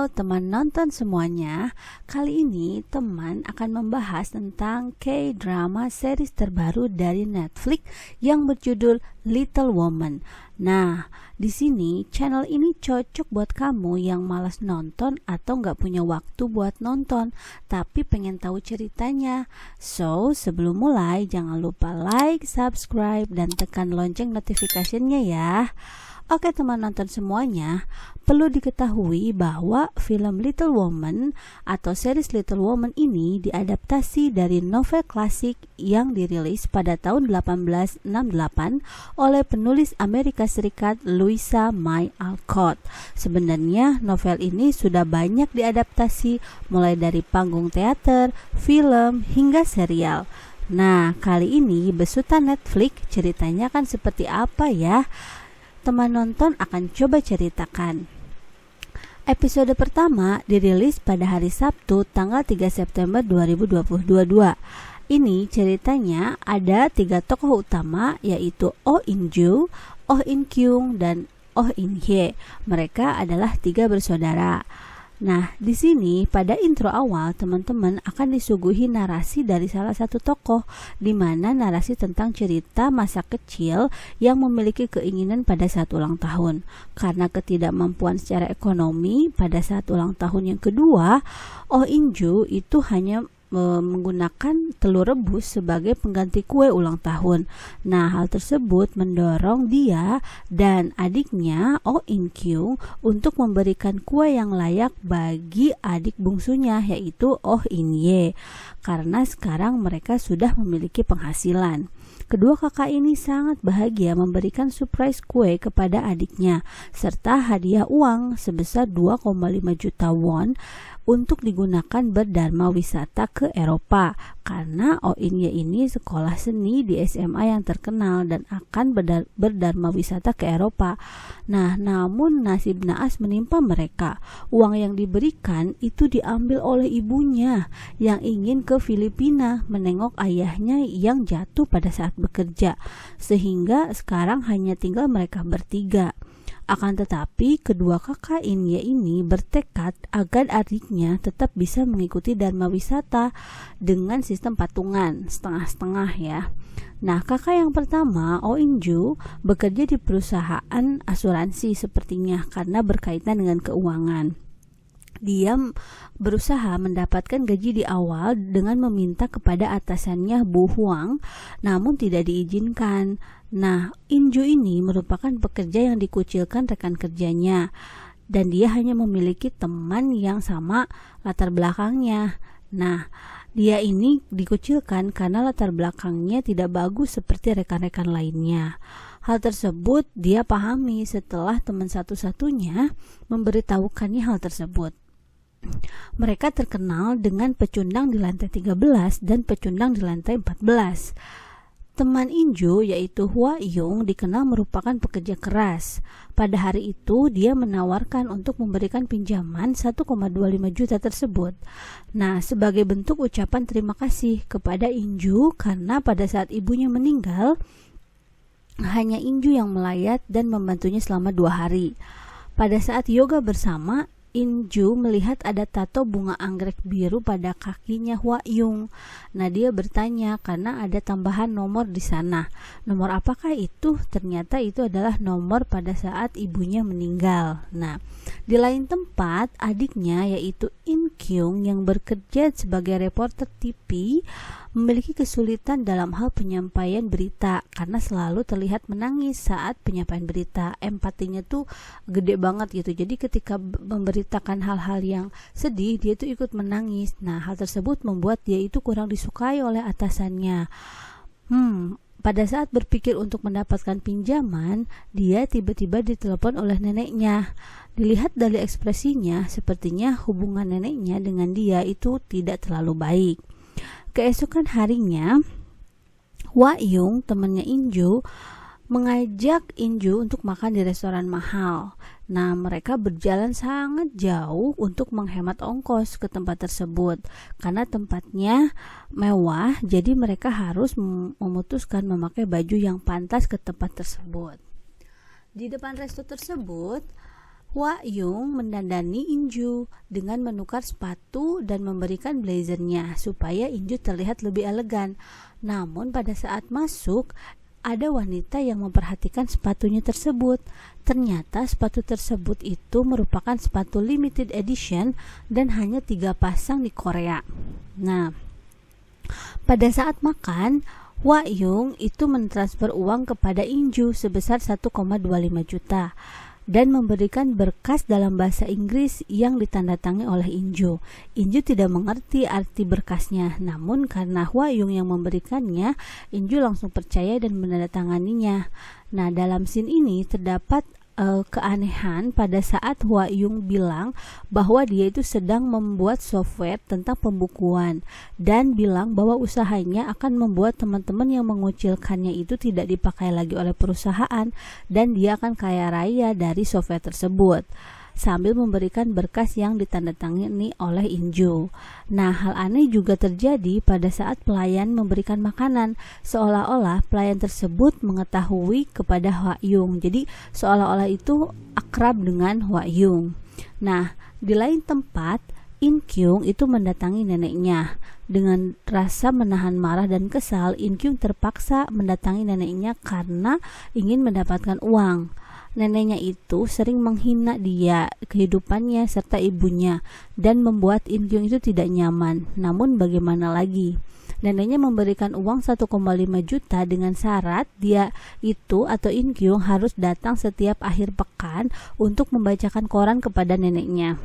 Halo teman nonton semuanya. Kali ini teman akan membahas tentang K-drama series terbaru dari Netflix yang berjudul Little Woman. Nah, di sini channel ini cocok buat kamu yang malas nonton atau nggak punya waktu buat nonton, tapi pengen tahu ceritanya. So, sebelum mulai jangan lupa like, subscribe, dan tekan lonceng notifikasinya ya. Oke teman nonton semuanya, perlu diketahui bahwa film Little Woman atau series Little Woman ini diadaptasi dari novel klasik yang dirilis pada tahun 1868 oleh penulis Amerika Serikat Louisa May Alcott. Sebenarnya novel ini sudah banyak diadaptasi mulai dari panggung teater, film, hingga serial. Nah, kali ini besutan Netflix ceritanya kan seperti apa ya? Teman nonton akan coba ceritakan. Episode pertama dirilis pada hari Sabtu tanggal 3 September 2022. Ini ceritanya ada 3 tokoh utama yaitu Oh In-joo, Oh In-kyung, dan Oh In-hye. Mereka adalah 3 bersaudara. Nah, di sini pada intro awal teman-teman akan disuguhi narasi dari salah satu tokoh, di mana narasi tentang cerita masa kecil yang memiliki keinginan pada saat ulang tahun. Karena ketidakmampuan secara ekonomi pada saat ulang tahun yang kedua, Oh In-joo itu hanya menggunakan telur rebus sebagai pengganti kue ulang tahun. Nah, hal tersebut mendorong dia dan adiknya Oh In-kyung untuk memberikan kue yang layak bagi adik bungsunya yaitu Oh In-hye, karena sekarang mereka sudah memiliki penghasilan. Kedua kakak ini sangat bahagia memberikan surprise kue kepada adiknya serta hadiah uang sebesar 2,5 juta won untuk digunakan berdharma wisata ke Eropa, karena Oh In-hye ini sekolah seni di SMA yang terkenal dan akan berdharma wisata ke Eropa. Nah, namun nasib naas menimpa mereka. Uang yang diberikan itu diambil oleh ibunya yang ingin ke Filipina menengok ayahnya yang jatuh pada saat bekerja, sehingga sekarang hanya tinggal mereka bertiga. Akan tetapi kedua kakak ini bertekad agar adiknya tetap bisa mengikuti dharma wisata dengan sistem patungan setengah-setengah ya. Nah, kakak yang pertama, Oh In-joo, bekerja di perusahaan asuransi sepertinya karena berkaitan dengan keuangan. Dia berusaha mendapatkan gaji di awal dengan meminta kepada atasannya Bu Huang, namun tidak diizinkan. Nah, In-joo ini merupakan pekerja yang dikucilkan rekan kerjanya, dan dia hanya memiliki teman yang sama latar belakangnya. Nah, dia ini dikucilkan karena latar belakangnya tidak bagus seperti rekan-rekan lainnya. Hal tersebut dia pahami setelah teman satu-satunya memberitahukannya hal tersebut. Mereka terkenal dengan pecundang di lantai 13 dan pecundang di lantai 14. Teman In-joo yaitu Hwa Young dikenal merupakan pekerja keras. Pada hari itu dia menawarkan untuk memberikan pinjaman 1,25 juta tersebut. Nah, sebagai bentuk ucapan terima kasih kepada In-joo karena pada saat ibunya meninggal hanya In-joo yang melayat dan membantunya selama 2 hari. Pada saat yoga bersama, In-joo melihat ada tato bunga anggrek biru pada kakinya Hwa Young. Nah, dia bertanya karena ada tambahan nomor di sana. Nomor apakah itu? Ternyata itu adalah nomor pada saat ibunya meninggal. Nah, di lain tempat, adiknya yaitu In-kyung yang bekerja sebagai reporter TV memiliki kesulitan dalam hal penyampaian berita karena selalu terlihat menangis saat penyampaian berita. Empatinya tuh gede banget gitu. Jadi ketika memberitakan hal-hal yang sedih, dia tuh ikut menangis. Nah, hal tersebut membuat dia itu kurang disukai oleh atasannya. Pada saat berpikir untuk mendapatkan pinjaman, dia tiba-tiba ditelepon oleh neneknya. Dilihat dari ekspresinya, sepertinya hubungan neneknya dengan dia itu tidak terlalu baik. Keesokan harinya, Hwa Young, temannya In-joo, mengajak In-joo untuk makan di restoran mahal. Nah, mereka berjalan sangat jauh untuk menghemat ongkos ke tempat tersebut. Karena tempatnya mewah, jadi mereka harus memutuskan memakai baju yang pantas ke tempat tersebut. Di depan resto tersebut, Hwa Yung mendandani Inju dengan menukar sepatu dan memberikan blazernya supaya Inju terlihat lebih elegan. Namun pada saat masuk, ada wanita yang memperhatikan sepatunya tersebut. Ternyata sepatu tersebut itu merupakan sepatu limited edition dan hanya 3 pasang di Korea. Nah, pada saat makan, Hwa Yung itu mentransfer uang kepada Inju sebesar 1,25 juta dan memberikan berkas dalam bahasa Inggris yang ditandatangani oleh Inju. Inju tidak mengerti arti berkasnya, namun karena Hwa Yung yang memberikannya, Inju langsung percaya dan menandatanganinya. Nah, dalam scene ini terdapat keanehan pada saat Hwa Yung bilang bahwa dia itu sedang membuat software tentang pembukuan dan bilang bahwa usahanya akan membuat teman-teman yang mengucilkannya itu tidak dipakai lagi oleh perusahaan dan dia akan kaya raya dari software tersebut, sambil memberikan berkas yang ditandatangani oleh Inju. Nah, hal aneh juga terjadi pada saat pelayan memberikan makanan, seolah-olah pelayan tersebut mengetahui kepada Hwa Yung. Jadi seolah-olah itu akrab dengan Hwa Yung. Nah, di lain tempat, In Kyung itu mendatangi neneknya. Dengan rasa menahan marah dan kesal, In Kyung terpaksa mendatangi neneknya karena ingin mendapatkan uang. Neneknya itu sering menghina dia, kehidupannya, serta ibunya, dan membuat In Kyung itu tidak nyaman. Namun bagaimana lagi? Neneknya memberikan uang 1,5 juta dengan syarat dia itu atau In Kyung harus datang setiap akhir pekan untuk membacakan koran kepada neneknya.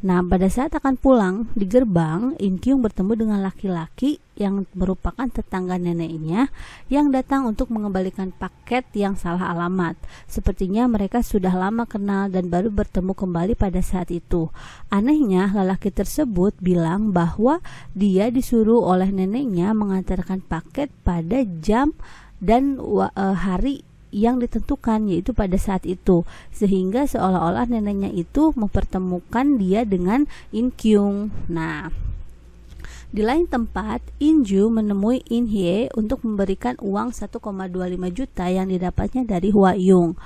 Nah, pada saat akan pulang di gerbang, In Kyung bertemu dengan laki-laki yang merupakan tetangga neneknya yang datang untuk mengembalikan paket yang salah alamat. Sepertinya mereka sudah lama kenal dan baru bertemu kembali pada saat itu. Anehnya, lelaki tersebut bilang bahwa dia disuruh oleh neneknya mengantarkan paket pada jam dan hari yang ditentukan, yaitu pada saat itu, sehingga seolah-olah neneknya itu mempertemukan dia dengan In Kyung. Nah, di lain tempat, Inju menemui In Hye untuk memberikan uang 1,25 juta yang didapatnya dari Hwa Yung.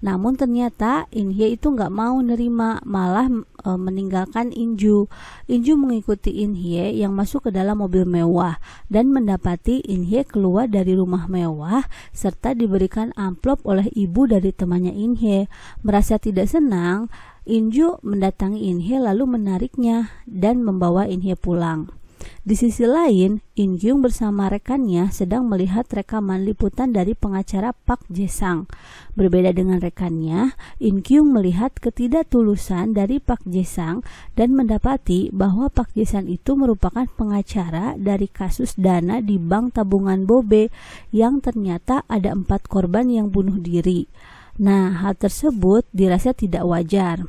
Namun ternyata In Hye itu nggak mau nerima, malah meninggalkan Inju. Inju mengikuti In Hye yang masuk ke dalam mobil mewah dan mendapati In Hye keluar dari rumah mewah serta diberikan amplop oleh ibu dari temannya In Hye. Merasa tidak senang, Inju mendatangi In Hye lalu menariknya dan membawa In Hye pulang. Di sisi lain, In Kyung bersama rekannya sedang melihat rekaman liputan dari pengacara Park Jae-sang. Berbeda dengan rekannya, In Kyung melihat ketidaktulusan dari Park Jae-sang dan mendapati bahwa Park Jae-sang itu merupakan pengacara dari kasus dana di bank tabungan Bobe yang ternyata ada 4 korban yang bunuh diri. Nah, hal tersebut dirasa tidak wajar.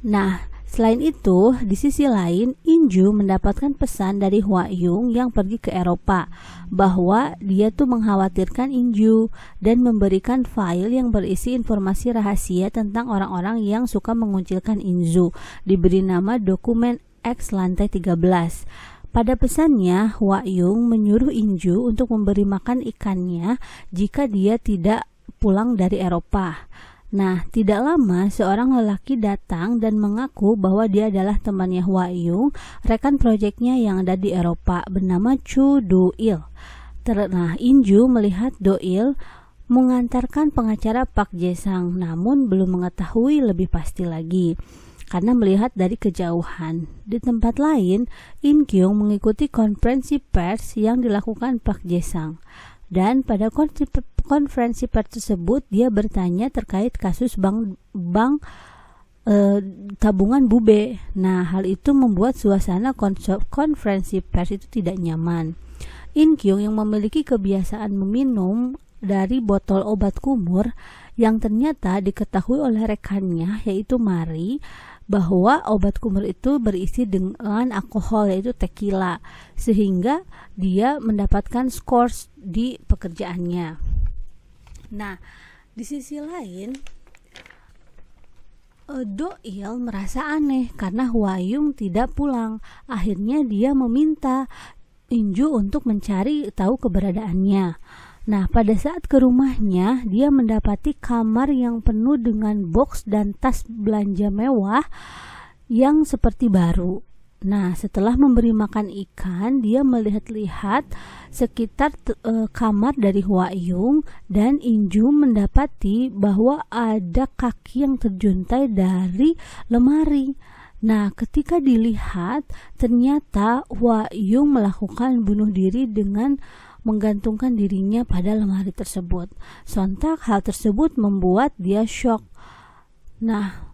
Nah, selain itu, di sisi lain, Inju mendapatkan pesan dari Hwa Yung yang pergi ke Eropa bahwa dia tuh mengkhawatirkan Inju dan memberikan file yang berisi informasi rahasia tentang orang-orang yang suka mengucilkan Inju, diberi nama dokumen X lantai 13. Pada pesannya, Hwa Yung menyuruh Inju untuk memberi makan ikannya jika dia tidak pulang dari Eropa. Nah, tidak lama seorang lelaki datang dan mengaku bahwa dia adalah temannya Hwa Yung, rekan proyeknya yang ada di Eropa, bernama Chu Do-il. Nah, Inju melihat Do-il mengantarkan pengacara Park Jae-sang, namun belum mengetahui lebih pasti lagi karena melihat dari kejauhan. Di tempat lain, In Kyung mengikuti konferensi pers yang dilakukan Park Jae-sang. Dan pada konferensi pers tersebut dia bertanya terkait kasus bank tabungan Bube. Nah, hal itu membuat suasana konferensi pers itu tidak nyaman. In Kyung yang memiliki kebiasaan meminum dari botol obat kumur yang ternyata diketahui oleh rekannya yaitu Mari bahwa obat kumur itu berisi dengan alkohol yaitu tequila, sehingga dia mendapatkan skors di pekerjaannya. Nah, di sisi lain, Do-il merasa aneh karena Hwa Yung tidak pulang. Akhirnya dia meminta Inju untuk mencari tahu keberadaannya. Nah, pada saat ke rumahnya, dia mendapati kamar yang penuh dengan box dan tas belanja mewah yang seperti baru. Nah, setelah memberi makan ikan, dia melihat-lihat sekitar kamar dari Hwa Yung, dan Inju mendapati bahwa ada kaki yang terjuntai dari lemari. Nah, ketika dilihat, ternyata Hwa Yung melakukan bunuh diri dengan menggantungkan dirinya pada lemari tersebut. Sontak hal tersebut membuat dia shock. Nah,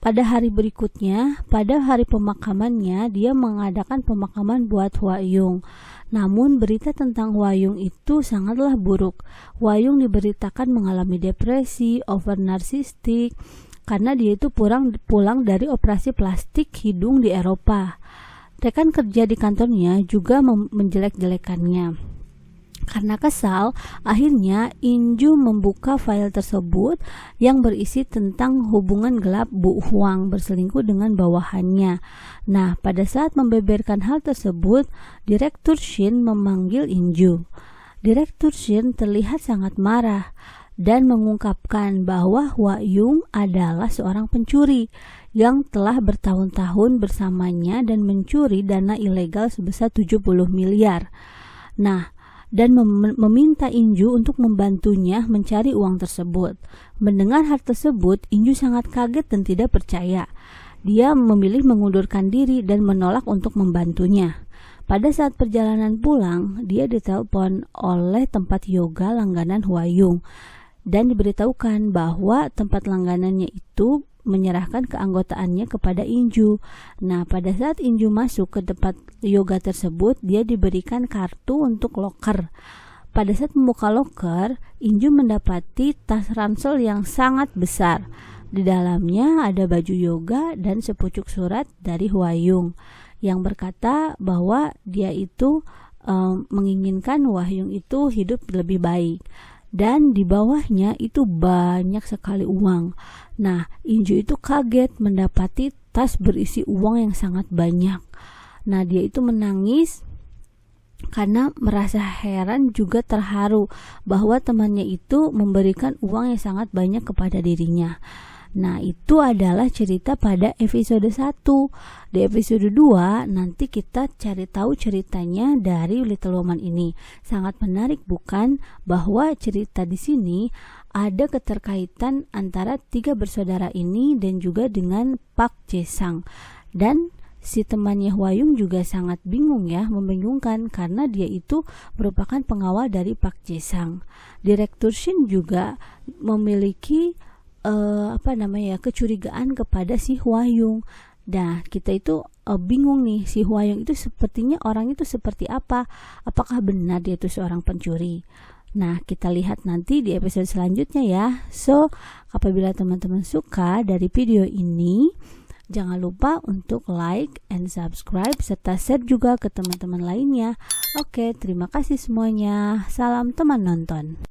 pada hari berikutnya, pada hari pemakamannya, dia mengadakan pemakaman buat Hwa Yung. Namun berita tentang Hwa Yung itu sangatlah buruk. Hwa Yung diberitakan mengalami depresi, over narsistik, karena dia itu pulang dari operasi plastik hidung di Eropa. Rekan kerja di kantornya juga menjelek-jelekannya. Karena kesal, akhirnya Inju membuka file tersebut yang berisi tentang hubungan gelap Bu Huang berselingkuh dengan bawahannya. Nah, pada saat membeberkan hal tersebut, Direktur Shin memanggil Inju. Direktur Shin terlihat sangat marah dan mengungkapkan bahwa Hwa Yung adalah seorang pencuri yang telah bertahun-tahun bersamanya dan mencuri dana ilegal sebesar 70 miliar. Nah, dan meminta Inju untuk membantunya mencari uang tersebut. Mendengar hal tersebut, Inju sangat kaget dan tidak percaya. Dia memilih mengundurkan diri dan menolak untuk membantunya. Pada saat perjalanan pulang, dia ditelepon oleh tempat yoga langganan Hwa Yung dan diberitahukan bahwa tempat langganannya itu menyerahkan keanggotaannya kepada Inju. Nah, pada saat Inju masuk ke tempat yoga tersebut, dia diberikan kartu untuk loker. Pada saat membuka loker, Inju mendapati tas ransel yang sangat besar. Di dalamnya ada baju yoga dan sepucuk surat dari Hwa Yung yang berkata bahwa dia itu menginginkan Hwa Yung itu hidup lebih baik. Dan di bawahnya itu banyak sekali uang. Nah, Inju itu kaget mendapati tas berisi uang yang sangat banyak. Nah, dia itu menangis karena merasa heran juga terharu bahwa temannya itu memberikan uang yang sangat banyak kepada dirinya. Nah, itu adalah cerita pada episode 1. Di episode 2 nanti kita cari tahu ceritanya dari Little Woman ini. Sangat menarik bukan, bahwa cerita di sini ada keterkaitan antara 3 bersaudara ini dan juga dengan Park Jae-sang. Dan si temannya Hwa Yung juga sangat bingung ya, membingungkan karena dia itu merupakan pengawal dari Park Jae-sang. Direktur Shin juga memiliki kecurigaan kepada si Hwa Yung. Nah, kita itu bingung nih, si Hwa Yung itu sepertinya orang itu seperti apa? Apakah benar dia itu seorang pencuri? Nah, kita lihat nanti di episode selanjutnya ya. So, apabila teman-teman suka dari video ini, jangan lupa untuk like and subscribe serta share juga ke teman-teman lainnya. Oke, terima kasih semuanya. Salam teman nonton.